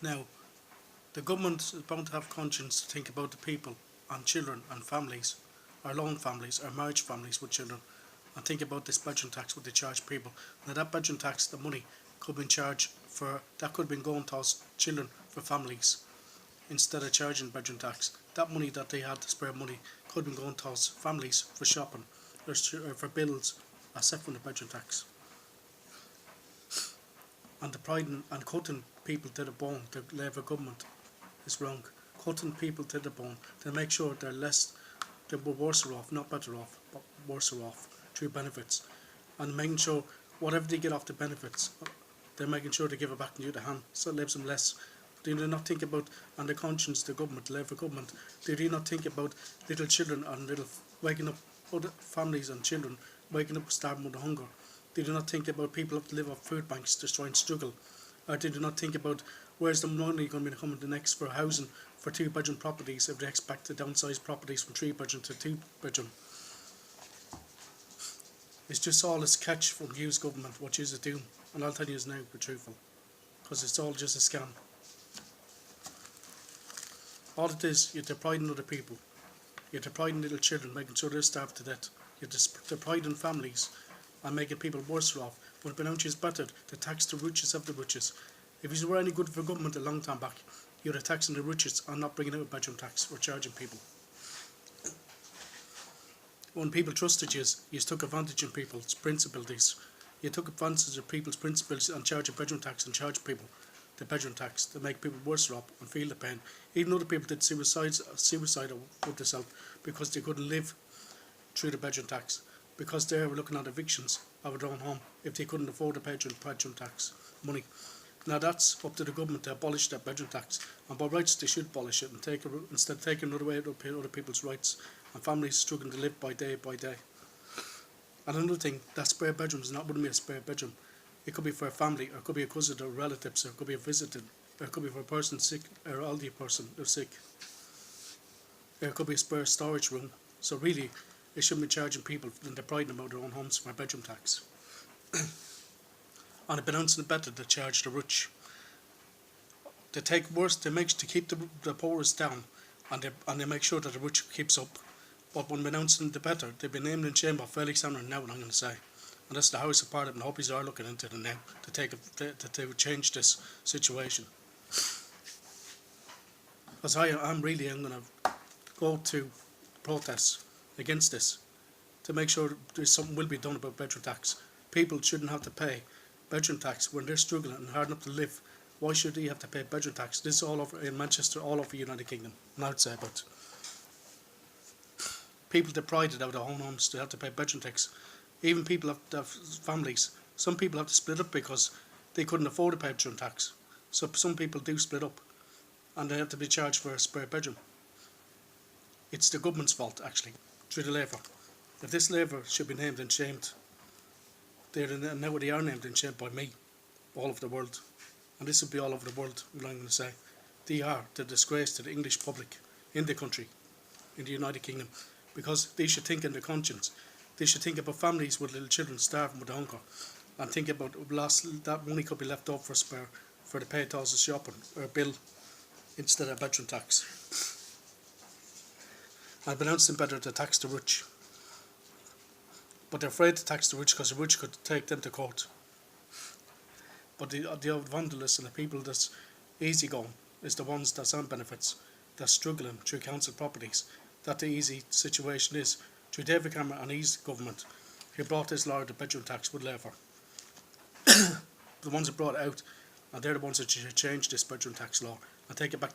Now, the government is bound to have conscience to think about the people and children and families, our lone families, our marriage families with children, and think about this bedroom tax what they charge people. Now that bedroom tax, the money could have been charged for, that could have been going towards children for families instead of charging bedroom tax. That money that they had to spare money could have been going towards families for shopping or for bills aside from the bedroom tax. And the pride and cutting people to the bone, the Labour government is wrong. Cutting people to the bone to make sure they're worse off, not better off, but worse off through benefits. And making sure whatever they get off the benefits, they're making sure they give it back into the hand, so it leaves them less. They do not think about, and the conscience, the government, the Labour government, they do not think about little children and little waking up, other families and children waking up starving with hunger. They do not think about people have to live off food banks to try and struggle. Or they do not think about where's the money going to be coming next for housing for 2-bedroom properties if they expect to downsize properties from 3-bedroom to 2-bedroom. It's just all this catch from Hughes government, what you're doing, and I'll tell you now, be truthful, because it's all just a scam. All it is, you're depriving other people, you're depriving little children, making sure they're starved to death, you're depriving families and making people worse off. When it is better to tax the richest of the richest. If you were any good for government a long time back, you're taxing the richest and not bringing out a bedroom tax or charging people. When people trusted you took advantage of people's principles. You took advantage of people's principles and charge a bedroom tax and charge people the bedroom tax to make people worse off and feel the pain. Even other people did suicide with themselves because they couldn't live through the bedroom tax, because they were looking at evictions of their own home if they couldn't afford the bedroom tax money. Now that's up to the government to abolish that bedroom tax, and by rights they should abolish it and instead of taking another way to other people's rights and families struggling to live by day by day. And another thing, that spare bedroom is not going to be a spare bedroom. It could be for a family, or it could be a cousin or relatives, or it could be a visitor, or it could be for a person sick, or an elderly person who's sick. Or it could be a spare storage room. So really, they shouldn't be charging people and depriving them of their own homes for a bedroom tax. And it'd be announcing it better to charge the rich. They take worse, to keep the poorest down, and they make sure that the rich keeps up. But when announcing the better, they've been named in shame by Felix Sanders now, what I'm going to say. And that's the House of Parliament, and I hope they are looking into it now to change this situation. Because I'm going to go to protests against this to make sure something will be done about bedroom tax. People shouldn't have to pay bedroom tax when they're struggling and hard enough to live. Why should they have to pay bedroom tax? This is all over in Manchester, all over the United Kingdom, and outside, but people deprived out of their own homes to have to pay bedroom tax. Even people have families. Some people have to split up because they couldn't afford to pay bedroom tax. So some people do split up and they have to be charged for a spare bedroom. It's the government's fault, actually, through the Labour. If this Labour should be named and shamed, now they are named and shamed by me, all over the world. And this will be all over the world, what I'm going to say. They are the disgrace to the English public in the country, in the United Kingdom, because they should think in their conscience. They should think about families with little children starving with hunger, and think about that money could be left over for the pay towards the shopping or a bill instead of bedroom tax. I've been announcing better to tax the rich, but they're afraid to tax the rich because the rich could take them to court. But the vandalists and the people that's easygoing is the ones that's on benefits, that's struggling through council properties. That the easy situation is through David Cameron and his government, who brought this law, the bedroom tax, with Labour. The ones that brought it out, and they're the ones that should change this bedroom tax law and take it back